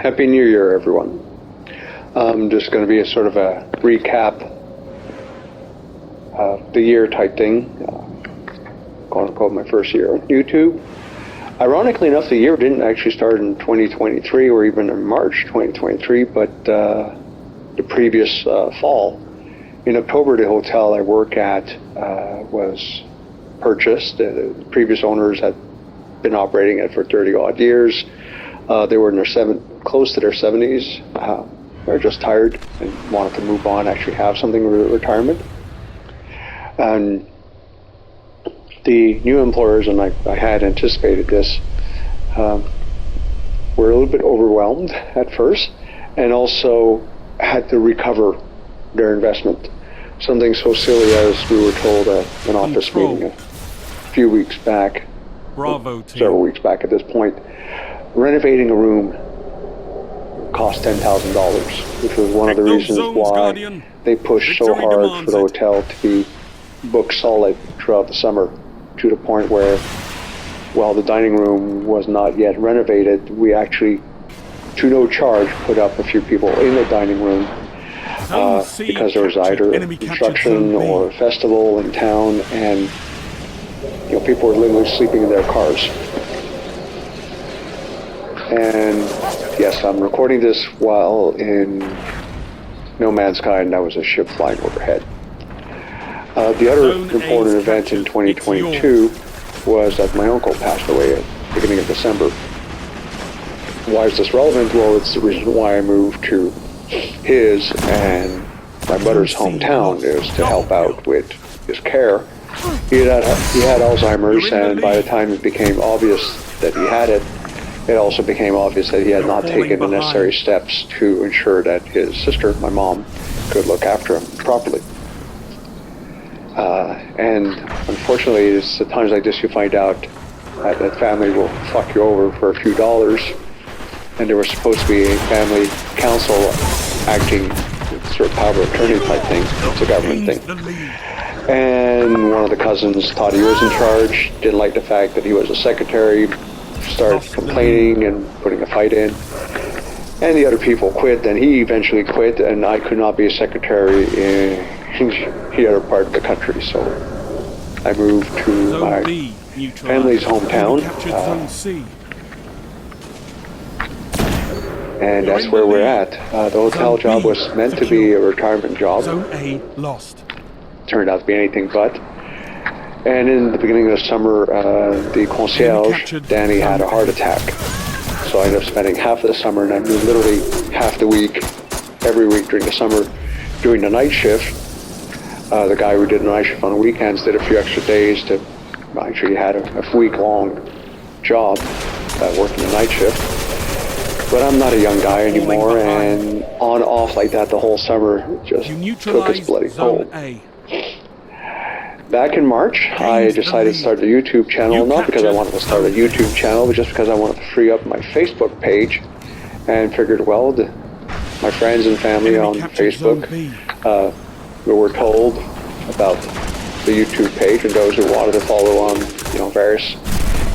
Happy New Year, everyone. Just going to be a sort of a recap of the year type thing. Quote unquote, my first year on YouTube. Ironically enough, the year didn't actually start in 2023 or even in March 2023, but the previous fall. In October, the hotel I work at was purchased. The previous owners had been operating it for 30 odd years. They were in their close to their 70s. They were just tired and wanted to move on, actually have something with retirement. And the new employers, and I had anticipated this, were a little bit overwhelmed at first, and also had to recover their investment. Something so silly as we were told at an office meeting a few weeks back, several weeks back at this point, renovating a room cost $10,000, which was one of the reasons why they pushed so hard for the hotel to be booked solid throughout the summer, to the point where, while the dining room was not yet renovated, we actually, to no charge, put up a few people in the dining room because there was either a construction or a festival in town, and people were literally sleeping in their cars. And yes, I'm recording this while in no man's sky, and that was a ship flying overhead. The other important event in 2022 was that my uncle passed away at the beginning of December. Why is this relevant? Well, it's the reason why I moved to his and my mother's hometown, is to help out with his care. He had Alzheimer's, and by the time it became obvious that he had it, it also became obvious that he had not taken the necessary steps to ensure that his sister, my mom, could look after him properly. And unfortunately, it's at times like this you find out that family will fuck you over for a few dollars, and there was supposed to be a family council acting sort of power of attorney type thing. It's a government thing. And one of the cousins thought he was in charge, didn't like the fact that he was a secretary, started complaining and putting a fight in. And the other people quit, and he eventually quit, and I could not be a secretary in the other part of the country. So I moved to my family's hometown, and that's where we're at. The hotel job was meant to be a retirement job. Turned out to be anything but. And in the beginning of the summer, the concierge, Danny, had a heart attack. So I ended up spending half of the summer, and I moved literally half the week, every week during the summer, doing the night shift. The guy who did the night shift on the weekends did a few extra days to actually had a week-long job working the night shift. But I'm not a young guy anymore, and on-off like that the whole summer just took its bloody toll. Back in March, I decided to start a YouTube channel, not because I wanted to start a YouTube channel, but just because I wanted to free up my Facebook page, and figured, well, my friends and family on Facebook were told about the YouTube page, and those who wanted to follow on, various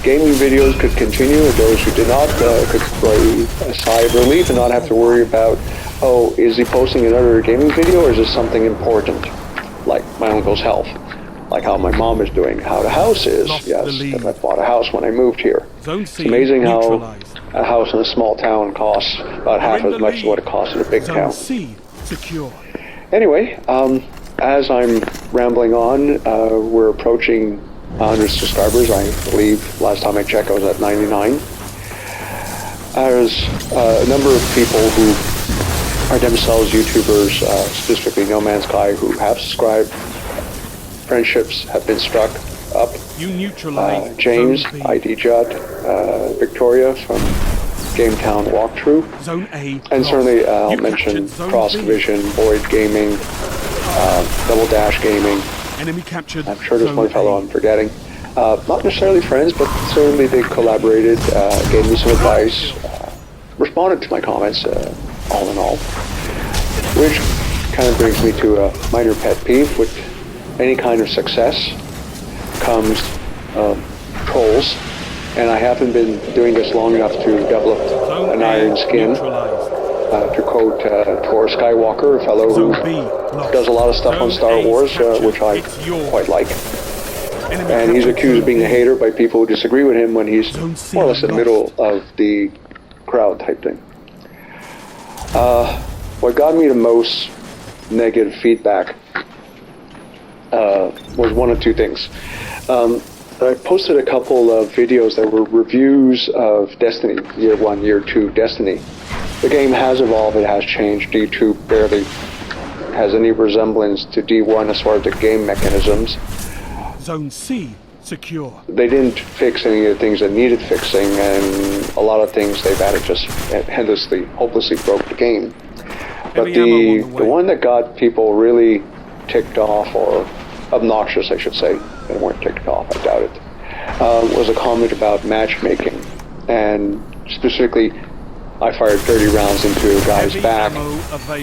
gaming videos could continue, and those who did not could breathe a sigh of relief and not have to worry about, oh, is he posting another gaming video, or is this something important, like my uncle's health? Like how my mom is doing, how the house is. Yes, because I bought a house when I moved here. It's amazing how a house in a small town costs about half as much as what it costs in a big town. Anyway, as I'm rambling on, we're approaching 100 subscribers. I believe last time I checked I was at 99. There's a number of people who are themselves YouTubers, specifically No Man's Sky, who have subscribed. Friendships have been struck up. James, ID Judd, Victoria from Gametown Walkthrough, and certainly I'll mention Cross Division, PoirierGaming, Double Dash Gaming. I'm sure there's one fellow I'm forgetting. Not necessarily friends, but certainly they collaborated, gave me some advice, responded to my comments, all in all, which kind of brings me to a minor pet peeve, which any kind of success comes trolls and I haven't been doing this long enough to develop an iron skin. To quote Thor Skywalker, a fellow who does a lot of stuff on Star Wars, which I quite like. And he's accused of being a hater by people who disagree with him when he's more or less in the middle of the crowd type thing. What got me the most negative feedback was one of two things. I posted a couple of videos that were reviews of Destiny, Year 1, Year 2 Destiny. The game has evolved, it has changed. D2 barely has any resemblance to D1 as far as the game mechanisms. Zone C secure. They didn't fix any of the things that needed fixing, and a lot of things they've added just endlessly, hopelessly broke the game. But the one that got people really ticked off, or obnoxious, I should say, they weren't ticked off, I doubt it, was a comment about matchmaking. And specifically, I fired 30 rounds into a guy's back,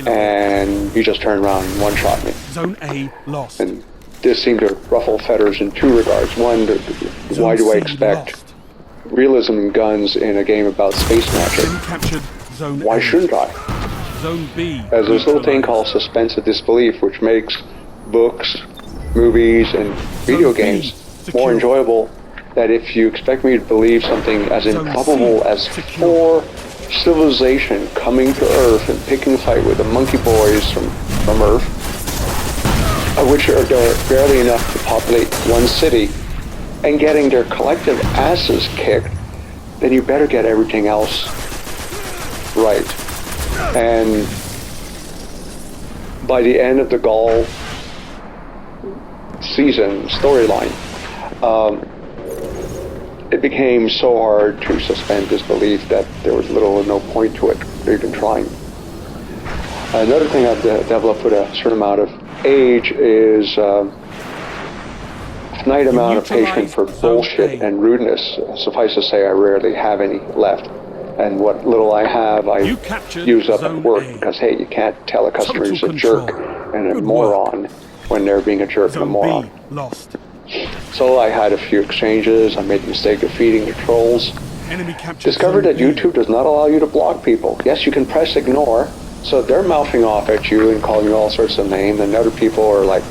and he just turned around and one-shot me. Zone A lost. And this seemed to ruffle feathers in two regards. One, why do I expect realism in guns in a game about space matching? Why shouldn't I? Zone B. There's this little thing called suspense of disbelief, which makes books, movies, and video games more enjoyable. That if you expect me to believe something as improbable as for civilization coming to Earth and picking a fight with the monkey boys from Earth, which are barely enough to populate one city, and getting their collective asses kicked, then you better get everything else right. And by the end of the Gaul season storyline, it became so hard to suspend disbelief that there was little or no point to it, even trying. Another thing I've developed with a certain amount of age is a finite amount of patience for bullshit and rudeness. Suffice to say, I rarely have any left. And what little I have, I use up at work, because, hey, you can't tell a customer who's a jerk and a moron when they're being a jerk and a moron. So I had a few exchanges. I made the mistake of feeding the trolls. Discovered that YouTube does not allow you to block people. Yes, you can press ignore, so they're mouthing off at you and calling you all sorts of names, and other people are like,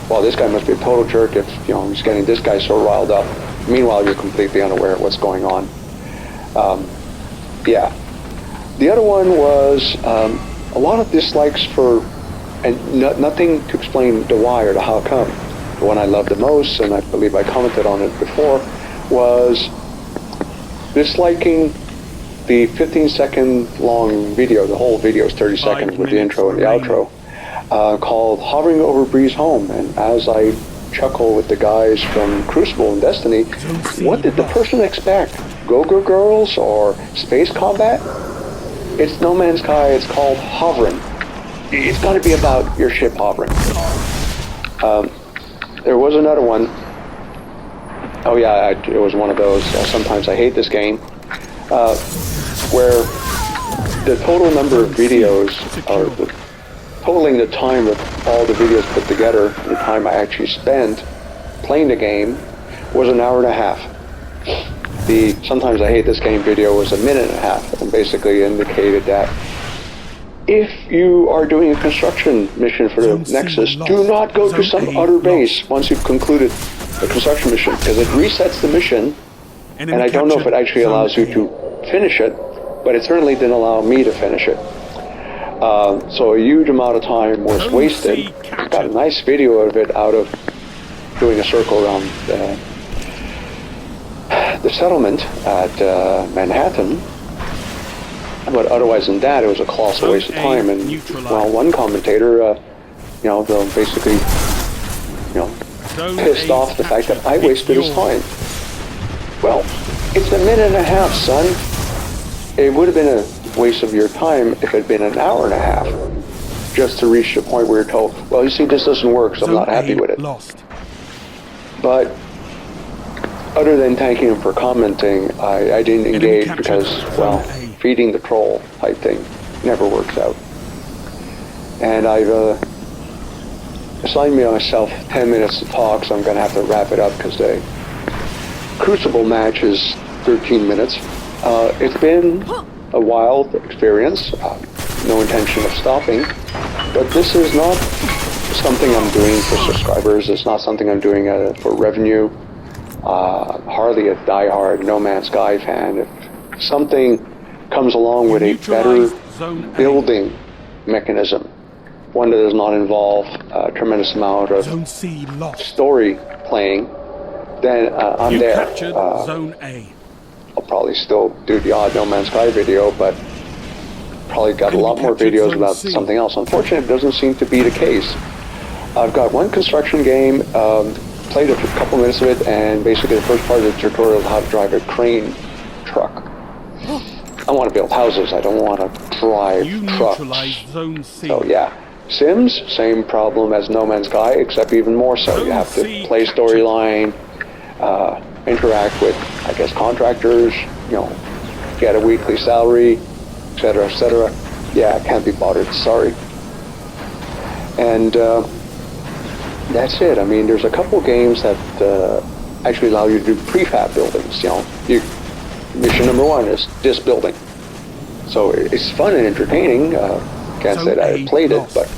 well, this guy must be a total jerk if, he's getting this guy so riled up. Meanwhile, you're completely unaware of what's going on. Yeah. The other one was a lot of dislikes for, and nothing to explain the why or the how come. The one I loved the most, and I believe I commented on it before, was disliking the 15-second long video. The whole video is 30 seconds with the intro and the outro, called Hovering Over Breeze Home. And as I chuckle with the guys from Crucible and Destiny, what did the person expect? Go-Go Girls or space combat? It's No Man's Sky. It's called hovering. It's got to be about your ship hovering. There was another one. Oh yeah, it was one of those. Sometimes I hate this game, where the total number of videos, or totaling the time of all the videos put together, the time I actually spent playing the game, was an hour and a half. The Sometimes I Hate This Game video was a minute and a half, and basically indicated that if you are doing a construction mission for the Nexus, do not go to some other base once you've concluded the construction mission, because it resets the mission, and I don't know if it actually allows you to finish it, but it certainly didn't allow me to finish it. So a huge amount of time was wasted. Got a nice video of it out of doing a circle around the settlement at Manhattan. But otherwise than that, it was a colossal waste of time. And well, one commentator, they'll basically, pissed off the fact that I wasted his time. Well, it's a minute and a half, son. It would have been a waste of your time if it had been an hour and a half, just to reach the point where you're told, well, you see, this doesn't work, so I'm not happy with it. But other than thanking him for commenting, I didn't engage because, well, feeding the troll type thing never works out. And I've assigned myself 10 minutes to talk, so I'm going to have to wrap it up because the Crucible match is 13 minutes. It's been a wild experience. No intention of stopping, but this is not something I'm doing for subscribers. It's not something I'm doing for revenue. Hardly a diehard No Man's Sky fan. If something comes along with a better building mechanism, one that does not involve a tremendous amount of Zone C lost. story playing, then I'm You there. captured Zone A. I'll probably still do the odd No Man's Sky video, but probably got a Enemy lot more captured videos Zone about C. something else. Unfortunately, it doesn't seem to be the case. I've got one construction game, played a couple minutes of it, and basically the first part of the tutorial is how to drive a crane truck. I want to build houses, I don't want to drive You trucks. neutralized Zone C. So yeah, Sims, same problem as No Man's Sky, except even more so. You have to play storyline, interact with, I guess, contractors, you know, get a weekly salary, etc., etc. Yeah, I can't be bothered, sorry. And that's it. I mean, there's a couple games that actually allow you to do prefab buildings. You know, mission number 1 is this building. So it's fun and entertaining. Can't say that I played it, but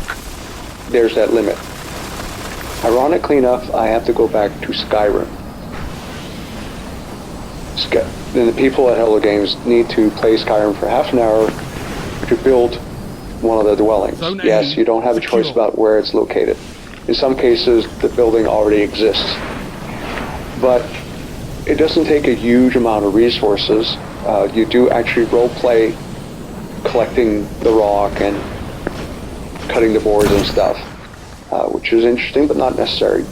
there's that limit. Ironically enough, I have to go back to Skyrim. Then the people at Hello Games need to play Skyrim for half an hour to build one of the dwellings. Yes, you don't have a choice about where it's located. In some cases, the building already exists. But it doesn't take a huge amount of resources. You do actually role-play collecting the rock and cutting the boards and stuff, which is interesting but not necessary.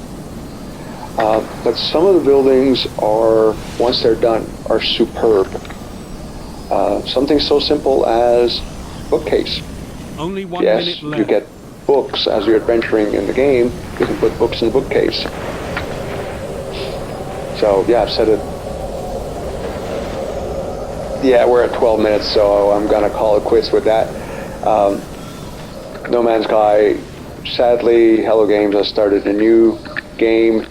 But some of the buildings are, once they're done, are superb. Something so simple as bookcase. Only 1 Yes, minute left. you get books as you're adventuring in the game. You can put books in the bookcase. So yeah, I've said it. Yeah, we're at 12 minutes, so I'm gonna call it quits with that. No Man's Sky, sadly, Hello Games has started a new game.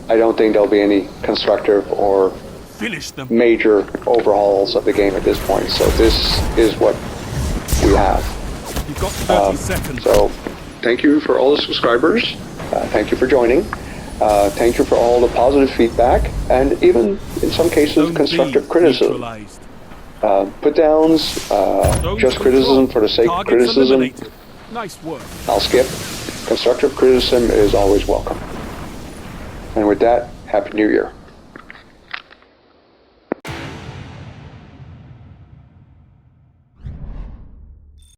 I don't think there'll be any constructive or Finish them. major overhauls of the game at this point. So this is what we have. You've got 30 seconds. So thank you for all the subscribers. Thank you for joining. Thank you for all the positive feedback and even in some cases Zone constructive B criticism. neutralized. Put downs, Zone just control. criticism for the sake of Targets criticism. eliminated. Nice work. I'll skip. Constructive criticism is always welcome. And with that, Happy New Year.